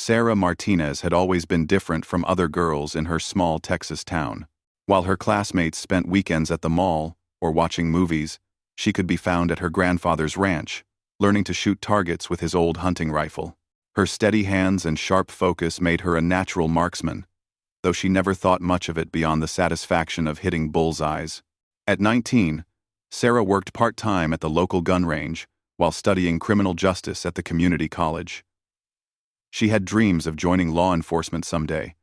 Sarah Martinez had always been different from other girls in her small Texas town. While her classmates spent weekends at the mall or watching movies, she could be found at her grandfather's ranch, learning to shoot targets with his old hunting rifle. Her steady hands and sharp focus made her a natural marksman, though she never thought much of it beyond the satisfaction of hitting bullseyes. At 19, Sarah worked part-time at the local gun range while studying criminal justice at the community college. She had dreams of joining law enforcement someday,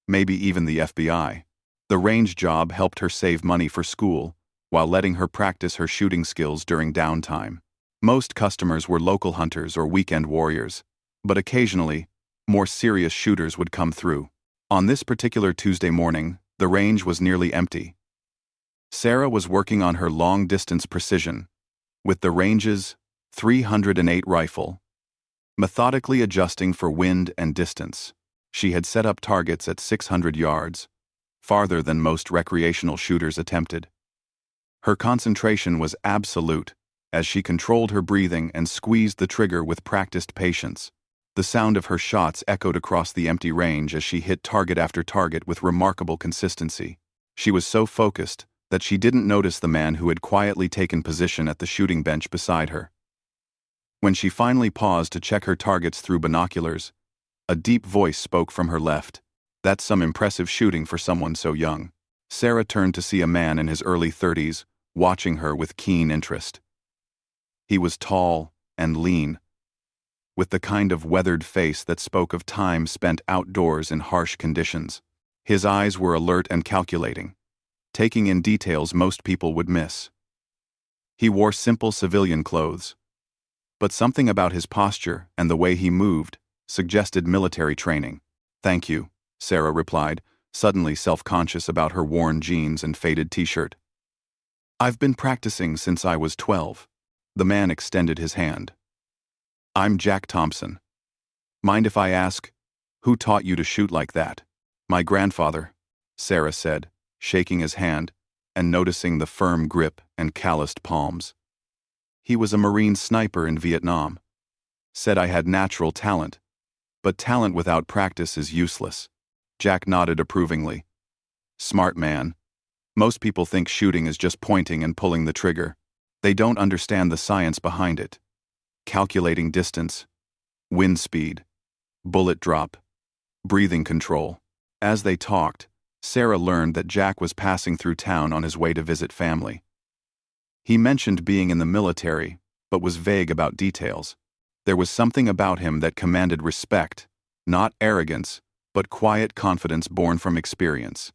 maybe even the FBI. The range job helped her save money for school, while letting her practice her shooting skills during downtime. Most customers were local hunters or weekend warriors, but occasionally, more serious shooters would come through. On this particular Tuesday morning, the range was nearly empty. Sarah was working on her long-distance precision, with the range's 308 rifle, methodically adjusting for wind and distance. She had set up targets at 600 yards, farther than most recreational shooters attempted. Her concentration was absolute, as she controlled her breathing and squeezed the trigger with practiced patience. The sound of her shots echoed across the empty range as she hit target after target with remarkable consistency. She was so focused that she didn't notice the man who had quietly taken position at the shooting bench beside her. When she finally paused to check her targets through binoculars, a deep voice spoke from her left. "That's some impressive shooting for someone so young." Sarah turned to see a man in his early 30s, watching her with keen interest. He was tall and lean, with the kind of weathered face that spoke of time spent outdoors in harsh conditions. His eyes were alert and calculating, taking in details most people would miss. He wore simple civilian clothes, but something about his posture and the way he moved suggested military training. "Thank you," Sarah replied, suddenly self-conscious about her worn jeans and faded t-shirt. "I've been practicing since I was 12. The man extended his hand. "I'm Jack Thompson. Mind if I ask, who taught you to shoot like that?" "My grandfather," Sarah said, shaking his hand and noticing the firm grip and calloused palms. "He was a Marine sniper in Vietnam. Said I had natural talent, but talent without practice is useless." Jack nodded approvingly. "Smart man. Most people think shooting is just pointing and pulling the trigger. They don't understand the science behind it. Calculating distance, wind speed, bullet drop, breathing control." As they talked, Sarah learned that Jack was passing through town on his way to visit family. He mentioned being in the military, but was vague about details. There was something about him that commanded respect, not arrogance, but quiet confidence born from experience.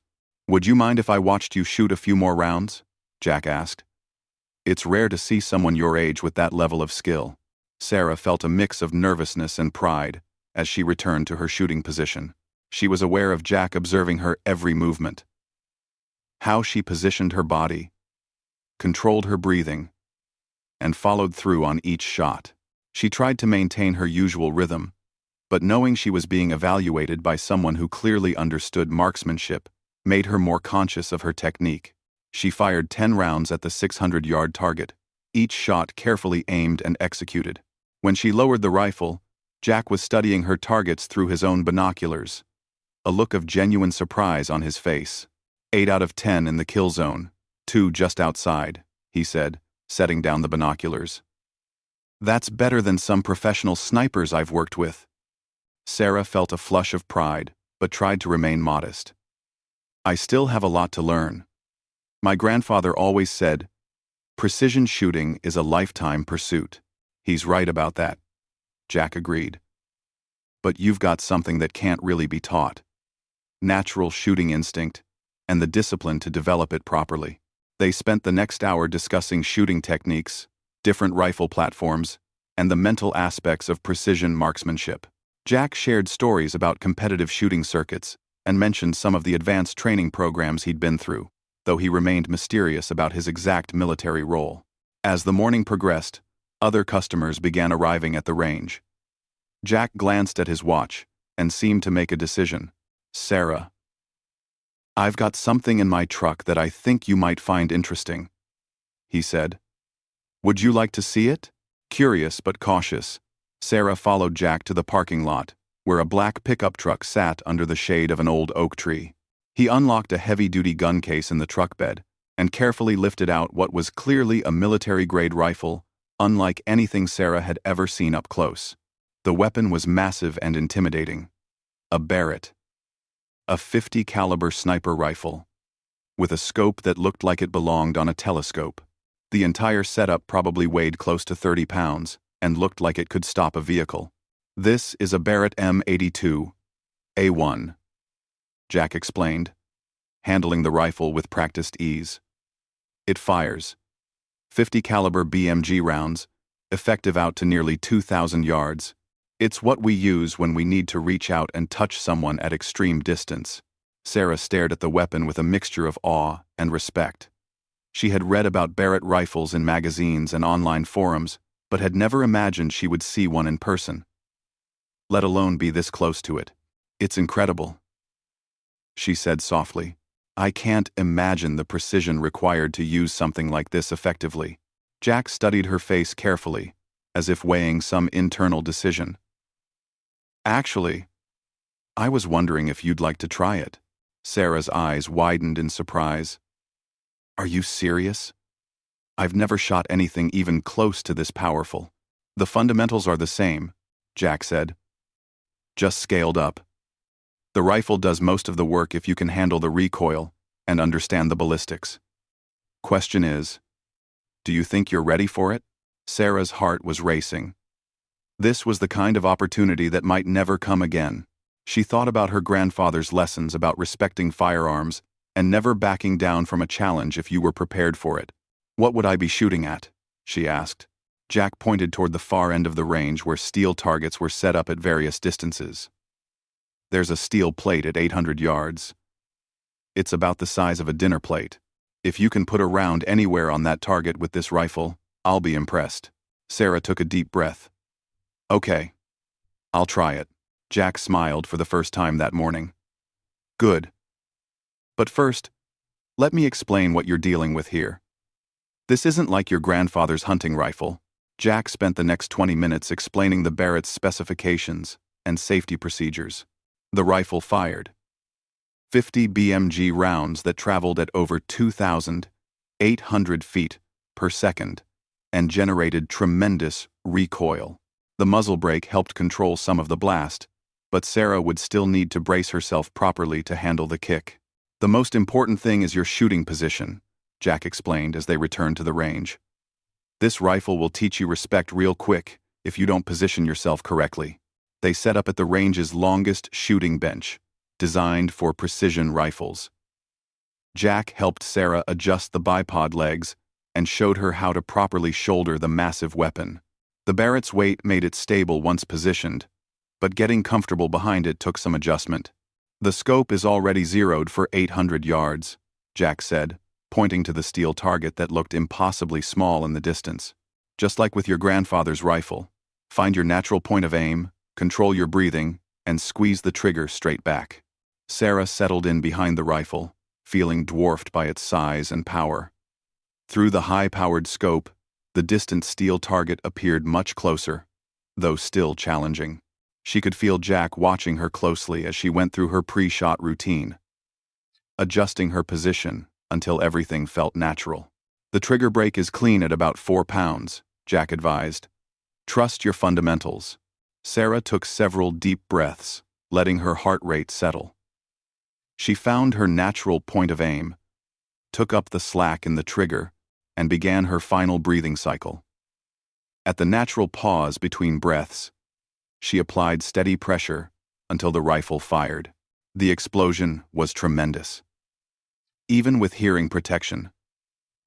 "Would you mind if I watched you shoot a few more rounds?" Jack asked. "It's rare to see someone your age with that level of skill." Sarah felt a mix of nervousness and pride as she returned to her shooting position. She was aware of Jack observing her every movement. How she positioned her body, controlled her breathing, and followed through on each shot. She tried to maintain her usual rhythm, but knowing she was being evaluated by someone who clearly understood marksmanship made her more conscious of her technique. She fired 10 rounds at the 600-yard target, each shot carefully aimed and executed. When she lowered the rifle, Jack was studying her targets through his own binoculars, a look of genuine surprise on his face. 8 out of 10 in the kill zone, 2 just outside, he said, setting down the binoculars. "That's better than some professional snipers I've worked with." Sarah felt a flush of pride, but tried to remain modest. "I still have a lot to learn. My grandfather always said, precision shooting is a lifetime pursuit." "He's right about that," Jack agreed. "But you've got something that can't really be taught. Natural shooting instinct, and the discipline to develop it properly." They spent the next hour discussing shooting techniques, different rifle platforms, and the mental aspects of precision marksmanship. Jack shared stories about competitive shooting circuits and mentioned some of the advanced training programs he'd been through, though he remained mysterious about his exact military role. As the morning progressed, other customers began arriving at the range. Jack glanced at his watch and seemed to make a decision. "Sarah, I've got something in my truck that I think you might find interesting," he said. "Would you like to see it?" Curious but cautious, Sarah followed Jack to the parking lot, where a black pickup truck sat under the shade of an old oak tree. He unlocked a heavy-duty gun case in the truck bed and carefully lifted out what was clearly a military-grade rifle, unlike anything Sarah had ever seen up close. The weapon was massive and intimidating. A Barrett. A .50 caliber sniper rifle. With a scope that looked like it belonged on a telescope. The entire setup probably weighed close to 30 pounds and looked like it could stop a vehicle. "This is a Barrett M82 A1, Jack explained, handling the rifle with practiced ease. "It fires .50 caliber BMG rounds, effective out to nearly 2,000 yards. It's what we use when we need to reach out and touch someone at extreme distance." Sarah stared at the weapon with a mixture of awe and respect. She had read about Barrett rifles in magazines and online forums, but had never imagined she would see one in person, let alone be this close to it. "It's incredible," she said softly. "I can't imagine the precision required to use something like this effectively." Jack studied her face carefully, as if weighing some internal decision. "Actually, I was wondering if you'd like to try it." Sarah's eyes widened in surprise. "Are you serious? I've never shot anything even close to this powerful." "The fundamentals are the same," Jack said. "Just scaled up. The rifle does most of the work if you can handle the recoil and understand the ballistics. Question is, do you think you're ready for it?" Sarah's heart was racing. This was the kind of opportunity that might never come again. She thought about her grandfather's lessons about respecting firearms and never backing down from a challenge if you were prepared for it. "What would I be shooting at?" she asked. Jack pointed toward the far end of the range where steel targets were set up at various distances. "There's a steel plate at 800 yards. It's about the size of a dinner plate. If you can put a round anywhere on that target with this rifle, I'll be impressed." Sarah took a deep breath. "Okay, I'll try it." Jack smiled for the first time that morning. "Good. But first, let me explain what you're dealing with here. This isn't like your grandfather's hunting rifle." Jack spent the next 20 minutes explaining the Barrett's specifications and safety procedures. The rifle fired .50 BMG rounds that traveled at over 2,800 feet per second and generated tremendous recoil. The muzzle brake helped control some of the blast, but Sarah would still need to brace herself properly to handle the kick. "The most important thing is your shooting position," Jack explained as they returned to the range. "This rifle will teach you respect real quick if you don't position yourself correctly." They set up at the range's longest shooting bench, designed for precision rifles. Jack helped Sarah adjust the bipod legs and showed her how to properly shoulder the massive weapon. The Barrett's weight made it stable once positioned, but getting comfortable behind it took some adjustment. "The scope is already zeroed for 800 yards, Jack said, pointing to the steel target that looked impossibly small in the distance. "Just like with your grandfather's rifle, find your natural point of aim, control your breathing, and squeeze the trigger straight back." Sarah settled in behind the rifle, feeling dwarfed by its size and power. Through the high-powered scope, the distant steel target appeared much closer, though still challenging. She could feel Jack watching her closely as she went through her pre-shot routine, adjusting her position until everything felt natural. "The trigger brake is clean at about 4 pounds, Jack advised. "Trust your fundamentals." Sarah took several deep breaths, letting her heart rate settle. She found her natural point of aim, took up the slack in the trigger, and began her final breathing cycle. At the natural pause between breaths, she applied steady pressure until the rifle fired. The explosion was tremendous. Even with hearing protection,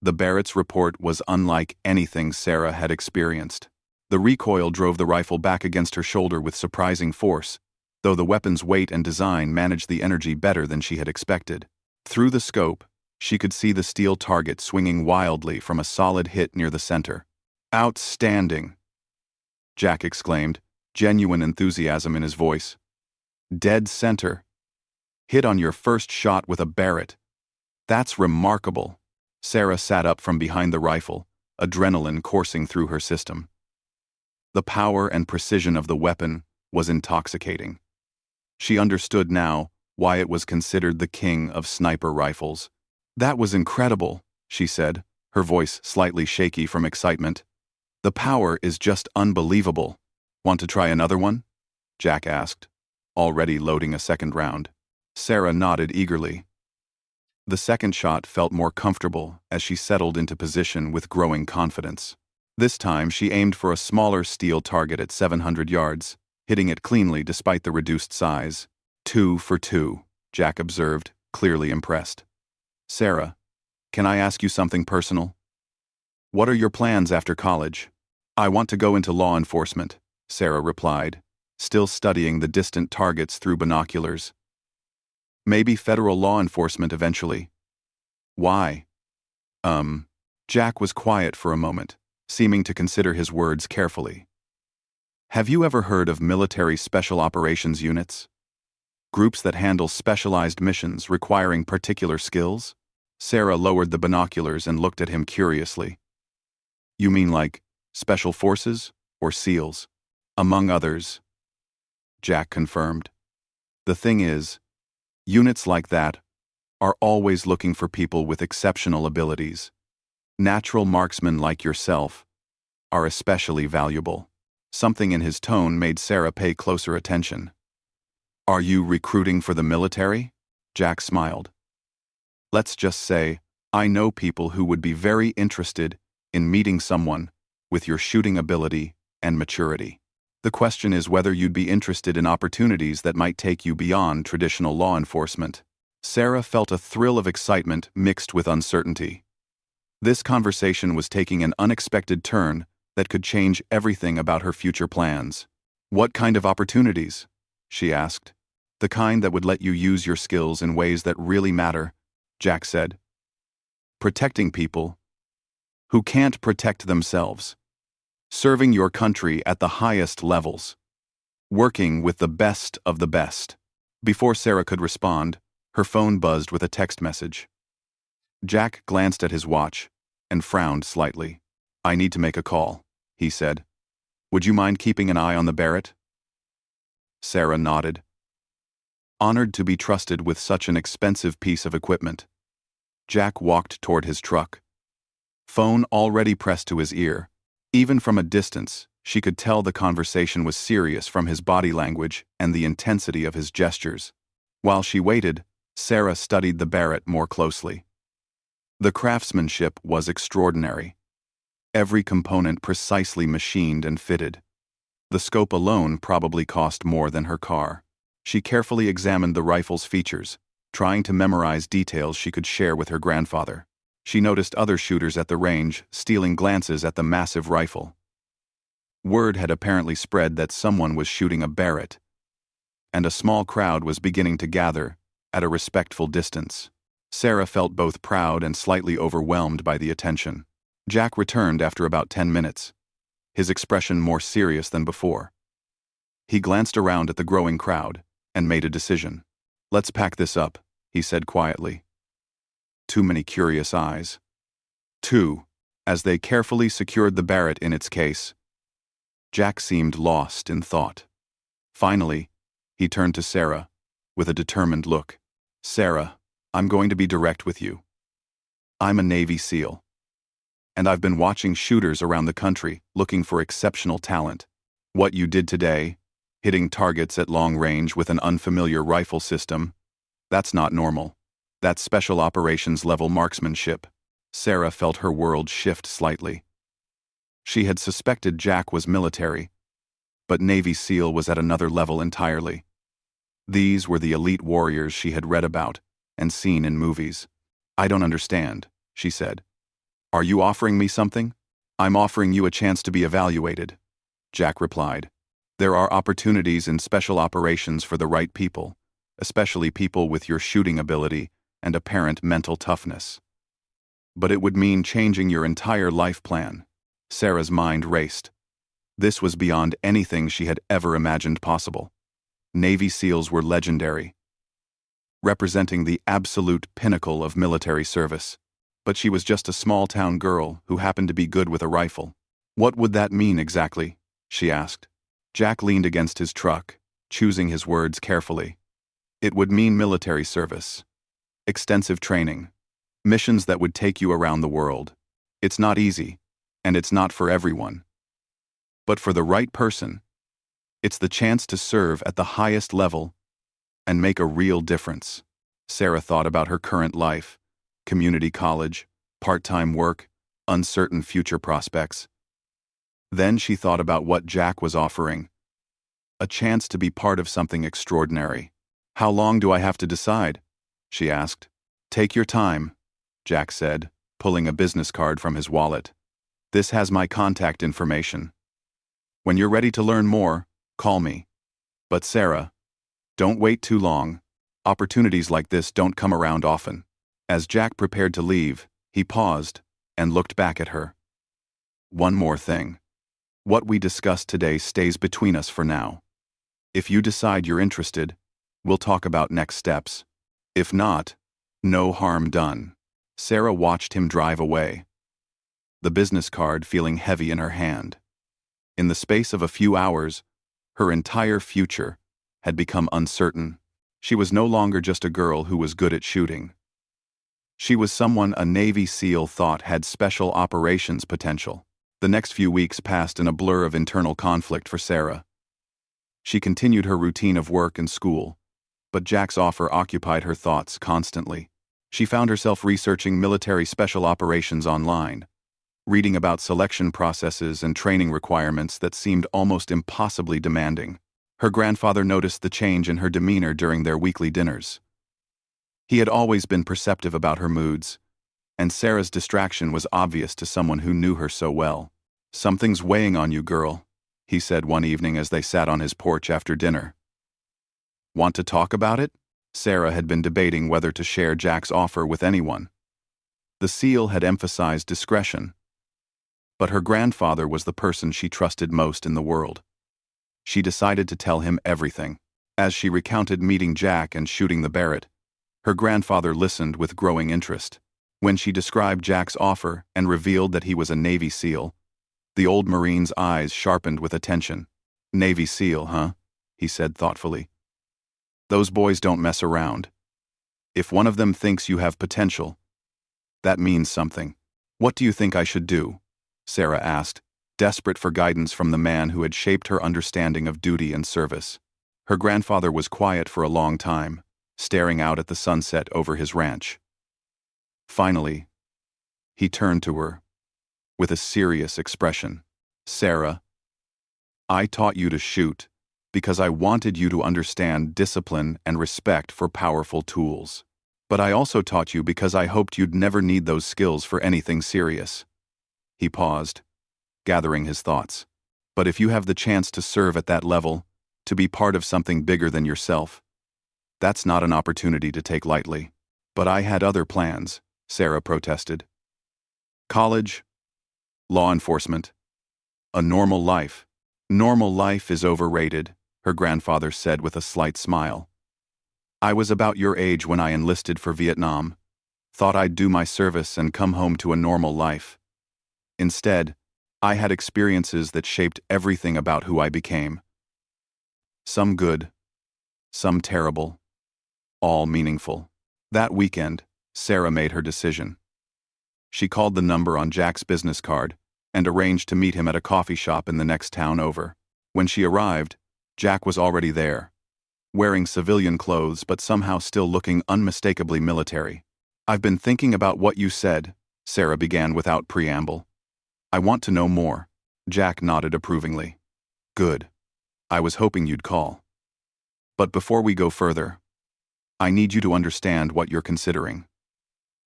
the Barrett's report was unlike anything Sarah had experienced. The recoil drove the rifle back against her shoulder with surprising force, though the weapon's weight and design managed the energy better than she had expected. Through the scope, she could see the steel target swinging wildly from a solid hit near the center. "Outstanding!" Jack exclaimed, genuine enthusiasm in his voice. "Dead center. Hit on your first shot with a Barrett. That's remarkable." Sarah sat up from behind the rifle, adrenaline coursing through her system. The power and precision of the weapon was intoxicating. She understood now why it was considered the king of sniper rifles. "That was incredible," she said, her voice slightly shaky from excitement. "The power is just unbelievable." "Want to try another one?" Jack asked, already loading a second round. Sarah nodded eagerly. The second shot felt more comfortable as she settled into position with growing confidence. This time she aimed for a smaller steel target at 700 yards, hitting it cleanly despite the reduced size. 2 for 2, Jack observed, clearly impressed. "Sarah, can I ask you something personal? What are your plans after college?" "I want to go into law enforcement," Sarah replied, still studying the distant targets through binoculars. "Maybe federal law enforcement eventually." "Why?" Jack was quiet for a moment, seeming to consider his words carefully. "Have you ever heard of military special operations units? Groups that handle specialized missions requiring particular skills?" Sarah lowered the binoculars and looked at him curiously. "You mean like special forces or SEALs?" "Among others," Jack confirmed. "The thing is, units like that are always looking for people with exceptional abilities. Natural marksmen like yourself are especially valuable." Something in his tone made Sarah pay closer attention. "Are you recruiting for the military?" Jack smiled. "Let's just say, I know people who would be very interested in meeting someone with your shooting ability and maturity. The question is whether you'd be interested in opportunities that might take you beyond traditional law enforcement." Sarah felt a thrill of excitement mixed with uncertainty. This conversation was taking an unexpected turn that could change everything about her future plans. "What kind of opportunities?" she asked. "The kind that would let you use your skills in ways that really matter," Jack said. "Protecting people who can't protect themselves. Serving your country at the highest levels. Working with the best of the best." Before Sarah could respond, her phone buzzed with a text message. Jack glanced at his watch and frowned slightly. "I need to make a call," he said. "Would you mind keeping an eye on the Barrett?" Sarah nodded, honored to be trusted with such an expensive piece of equipment. Jack walked toward his truck, phone already pressed to his ear. Even from a distance, she could tell the conversation was serious from his body language and the intensity of his gestures. While she waited, Sarah studied the Barrett more closely. The craftsmanship was extraordinary. Every component precisely machined and fitted. The scope alone probably cost more than her car. She carefully examined the rifle's features, trying to memorize details she could share with her grandfather. She noticed other shooters at the range stealing glances at the massive rifle. Word had apparently spread that someone was shooting a Barrett, and a small crowd was beginning to gather at a respectful distance. Sarah felt both proud and slightly overwhelmed by the attention. Jack returned after about 10 minutes, his expression more serious than before. He glanced around at the growing crowd and made a decision. "Let's pack this up," he said quietly. Too many curious eyes. As they carefully secured the Barrett in its case, Jack seemed lost in thought. Finally, he turned to Sarah with a determined look. "Sarah, I'm going to be direct with you. I'm a Navy SEAL, and I've been watching shooters around the country looking for exceptional talent. What you did today, hitting targets at long range with an unfamiliar rifle system, that's not normal. That's special operations level marksmanship." Sarah felt her world shift slightly. She had suspected Jack was military, but Navy SEAL was at another level entirely. These were the elite warriors she had read about and seen in movies. "I don't understand," she said. "Are you offering me something?" "I'm offering you a chance to be evaluated," Jack replied. "There are opportunities in special operations for the right people, especially people with your shooting ability and apparent mental toughness. But it would mean changing your entire life plan." Sarah's mind raced. This was beyond anything she had ever imagined possible. Navy SEALs were legendary, representing the absolute pinnacle of military service. But she was just a small-town girl who happened to be good with a rifle. "What would that mean exactly?" she asked. Jack leaned against his truck, choosing his words carefully. It would mean military service, extensive training, missions that would take you around the world. It's not easy, and it's not for everyone. But for the right person, it's the chance to serve at the highest level and make a real difference. Sarah thought about her current life, community college, part-time work, uncertain future prospects. Then she thought about what Jack was offering, a chance to be part of something extraordinary. "How long do I have to decide?" she asked. "Take your time," Jack said, pulling a business card from his wallet. "This has my contact information. When you're ready to learn more, call me. But Sarah, don't wait too long. Opportunities like this don't come around often." As Jack prepared to leave, he paused and looked back at her. "One more thing. What we discussed today stays between us for now. If you decide you're interested, we'll talk about next steps. If not, no harm done." Sarah watched him drive away, the business card feeling heavy in her hand. In the space of a few hours, her entire future had become uncertain. She was no longer just a girl who was good at shooting. She was someone a Navy SEAL thought had special operations potential. The next few weeks passed in a blur of internal conflict for Sarah. She continued her routine of work and school, but Jack's offer occupied her thoughts constantly. She found herself researching military special operations online, reading about selection processes and training requirements that seemed almost impossibly demanding. Her grandfather noticed the change in her demeanor during their weekly dinners. He had always been perceptive about her moods, and Sarah's distraction was obvious to someone who knew her so well. "Something's weighing on you, girl," he said one evening as they sat on his porch after dinner. "Want to talk about it?" Sarah had been debating whether to share Jack's offer with anyone. The SEAL had emphasized discretion, but her grandfather was the person she trusted most in the world. She decided to tell him everything. As she recounted meeting Jack and shooting the Barrett, her grandfather listened with growing interest. When she described Jack's offer and revealed that he was a Navy SEAL, the old Marine's eyes sharpened with attention. "Navy SEAL, huh?" he said thoughtfully. "Those boys don't mess around. If one of them thinks you have potential, that means something." "What do you think I should do?" Sarah asked, desperate for guidance from the man who had shaped her understanding of duty and service. Her grandfather was quiet for a long time, staring out at the sunset over his ranch. Finally, he turned to her, with a serious expression. "Sarah, I taught you to shoot because I wanted you to understand discipline and respect for powerful tools. But I also taught you because I hoped you'd never need those skills for anything serious." He paused, gathering his thoughts. "But if you have the chance to serve at that level, to be part of something bigger than yourself, that's not an opportunity to take lightly." "But I had other plans," Sarah protested. "College, law enforcement, a normal life." "Normal life is overrated," her grandfather said with a slight smile. "I was about your age when I enlisted for Vietnam. Thought I'd do my service and come home to a normal life. Instead, I had experiences that shaped everything about who I became. Some good, some terrible, all meaningful." That weekend, Sarah made her decision. She called the number on Jack's business card and arranged to meet him at a coffee shop in the next town over. When she arrived, Jack was already there, wearing civilian clothes but somehow still looking unmistakably military. "I've been thinking about what you said," Sarah began without preamble. "I want to know more." Jack nodded approvingly. "Good. I was hoping you'd call. But before we go further, I need you to understand what you're considering.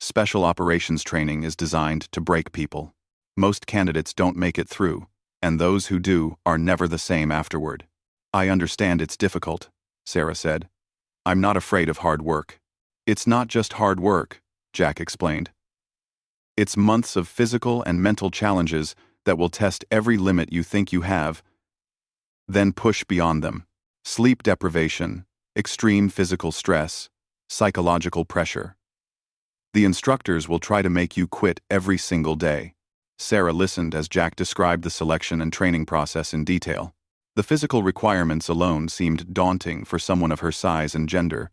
Special operations training is designed to break people. Most candidates don't make it through, and those who do are never the same afterward." "I understand it's difficult," Sarah said. "I'm not afraid of hard work." "It's not just hard work," Jack explained. "It's months of physical and mental challenges that will test every limit you think you have, then push beyond them. Sleep deprivation, extreme physical stress, psychological pressure. The instructors will try to make you quit every single day." Sarah listened as Jack described the selection and training process in detail. The physical requirements alone seemed daunting for someone of her size and gender,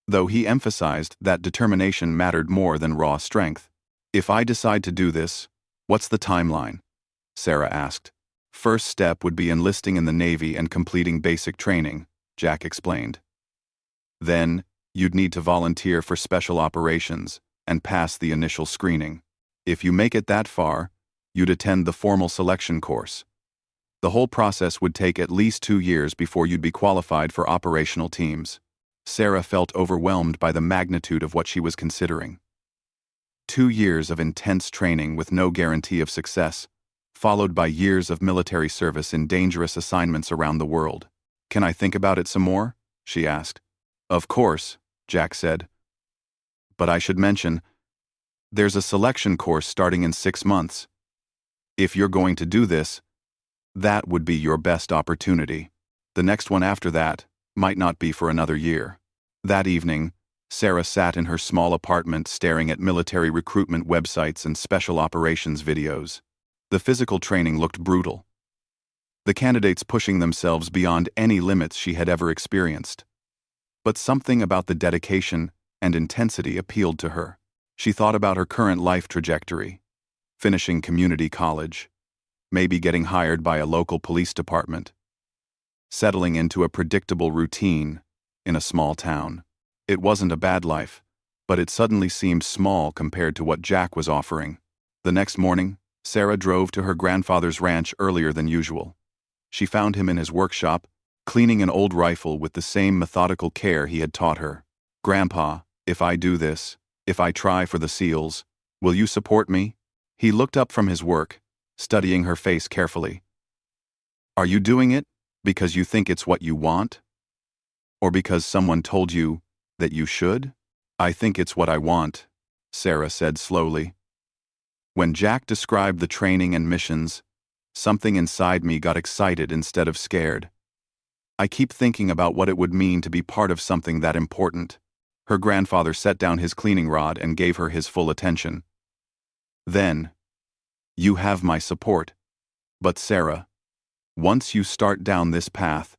though he emphasized that determination mattered more than raw strength. "If I decide to do this, what's the timeline?" Sarah asked. "First step would be enlisting in the Navy and completing basic training," Jack explained. "Then, you'd need to volunteer for special operations and pass the initial screening. If you make it that far, you'd attend the formal selection course. The whole process would take at least 2 years before you'd be qualified for operational teams." Sarah felt overwhelmed by the magnitude of what she was considering. 2 years of intense training with no guarantee of success, followed by years of military service in dangerous assignments around the world. "Can I think about it some more?" she asked. "Of course," Jack said. "But I should mention, there's a selection course starting in 6 months. If you're going to do this, that would be your best opportunity. The next one after that might not be for another year." That evening, Sarah sat in her small apartment staring at military recruitment websites and special operations videos. The physical training looked brutal, the candidates pushing themselves beyond any limits she had ever experienced. But something about the dedication and intensity appealed to her. She thought about her current life trajectory, finishing community college, maybe getting hired by a local police department, settling into a predictable routine in a small town. It wasn't a bad life, but it suddenly seemed small compared to what Jack was offering. The next morning, Sarah drove to her grandfather's ranch earlier than usual. She found him in his workshop, cleaning an old rifle with the same methodical care he had taught her. "Grandpa, if I do this, if I try for the SEALs, will you support me?" He looked up from his work, studying her face carefully. "Are you doing it because you think it's what you want? Or because someone told you that you should?" "I think it's what I want," Sarah said slowly. When Jack described the training and missions, something inside me got excited instead of scared. I keep thinking about what it would mean to be part of something that important. Her grandfather set down his cleaning rod and gave her his full attention. "Then, you have my support. But Sarah, once you start down this path,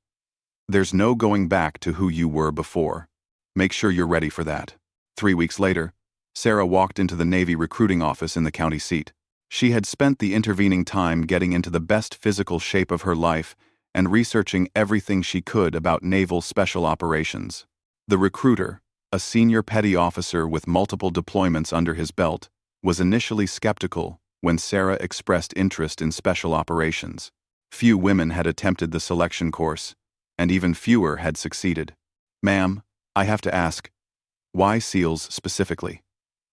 there's no going back to who you were before. Make sure you're ready for that." 3 weeks later, Sarah walked into the Navy recruiting office in the county seat. She had spent the intervening time getting into the best physical shape of her life and researching everything she could about naval special operations. The recruiter, a senior petty officer with multiple deployments under his belt, was initially skeptical when Sarah expressed interest in special operations. Few women had attempted the selection course, and even fewer had succeeded. "Ma'am, I have to ask, why SEALs specifically?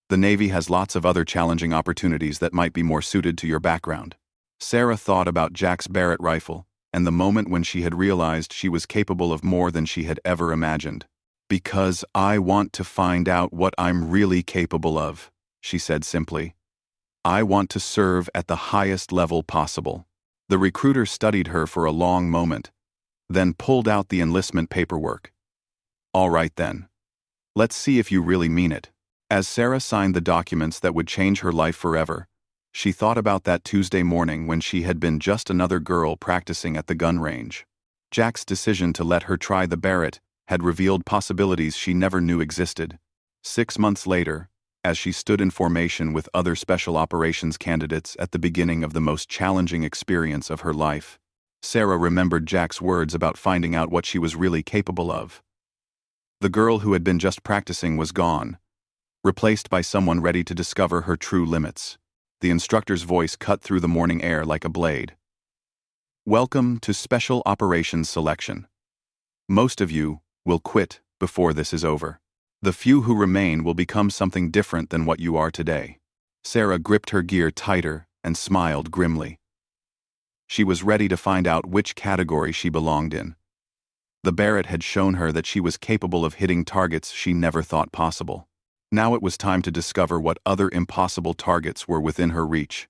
The Navy has lots of other challenging opportunities that might be more suited to your background." Sarah thought about Jack's Barrett rifle and the moment when she had realized she was capable of more than she had ever imagined. "Because I want to find out what I'm really capable of," she said simply. "I want to serve at the highest level possible." The recruiter studied her for a long moment, then pulled out the enlistment paperwork. "All right then. Let's see if you really mean it." As Sarah signed the documents that would change her life forever, she thought about that Tuesday morning when she had been just another girl practicing at the gun range. Jack's decision to let her try the Barrett had revealed possibilities she never knew existed. 6 months later, as she stood in formation with other special operations candidates at the beginning of the most challenging experience of her life, Sarah remembered Jack's words about finding out what she was really capable of. The girl who had been just practicing was gone, replaced by someone ready to discover her true limits. The instructor's voice cut through the morning air like a blade. "Welcome to Special Operations Selection. Most of you will quit before this is over. The few who remain will become something different than what you are today." Sarah gripped her gear tighter and smiled grimly. She was ready to find out which category she belonged in. The Barrett had shown her that she was capable of hitting targets she never thought possible. Now it was time to discover what other impossible targets were within her reach.